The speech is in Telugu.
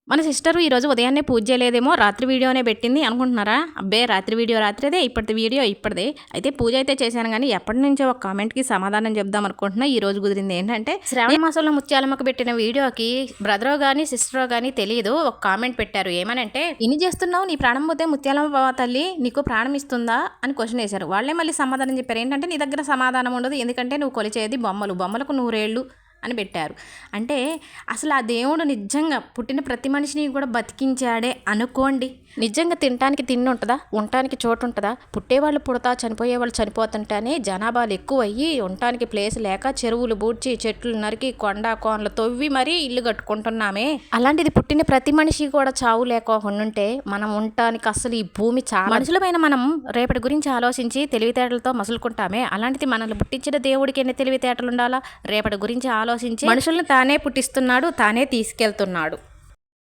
మన సిస్టరు ఈరోజు ఉదయాన్నే పూజ చేయలేదేమో, రాత్రి వీడియోనే పెట్టింది అనుకుంటున్నారా? అబ్బే! రాత్రి వీడియో రాత్రిదే, ఇప్పటి వీడియో ఇప్పటిదే. అయితే పూజ అయితే చేశాను గానీ, ఎప్పటి నుంచో ఒక కామెంట్‌కి సమాధానం చెప్దాం అనుకుంటున్నా. ఈ రోజు కుదిరింది ఏంటంటే, శ్రావణ మాసంలో ముత్యాలమ్మకు పెట్టిన వీడియోకి బ్రదరో గాని, సిస్టరో గాని తెలీదు. ఒక కామెంట్ పెట్టారు. ఏమనంటే, "ఇన్ని చేస్తున్నావు, నీ ప్రాణం పోతే ముత్యాలమ్మ తల్లి నీకు ప్రాణం ఇస్తుందా?" అని క్వశ్చన్ వేశారు. వాళ్ళే మళ్ళీ సమాధానం చెప్పారు. ఏంటంటే, "నీ దగ్గర సమాధానం ఉండదు. ఎందుకంటే నువ్వు కొలిచేది బొమ్మలు. బొమ్మలకు 100 ఏళ్ళు" అని పెట్టారు. అంటే అసలు ఆ దేవుడు నిజంగా పుట్టిన ప్రతి మనిషిని కూడా బతికించాడే అనుకోండి. నిజంగా తినటానికి తిండి ఉంటుందా? ఉండటానికి చోటు ఉంటుందా? పుట్టేవాళ్ళు పుడతా, చనిపోయేవాళ్ళు చనిపోతుంటేనే జనాభాలు ఎక్కువయ్యి ఉండటానికి ప్లేస్ లేక చెరువులు బూడ్చి, చెట్లు నరికి, కొండ కోనలు తవ్వి మరీ ఇల్లు కట్టుకుంటున్నామే. అలాంటిది పుట్టిన ప్రతి మనిషి కూడా చావు లేకోకుండా ఉంటే మనం ఉండటానికి అసలు ఈ భూమి చాలా మనుషులమైన మనం రేపటి గురించి ఆలోచించి తెలివితేటలతో మసులుకుంటామే. అలాంటిది మనల్ని పుట్టించిన దేవుడికి ఎన్ని తెలివితేటలు ఉండాలా? రేపటి గురించి ఆలోచించి మనుషుల్ని తానే పుట్టిస్తున్నాడు, తానే తీసుకెళ్తున్నాడు.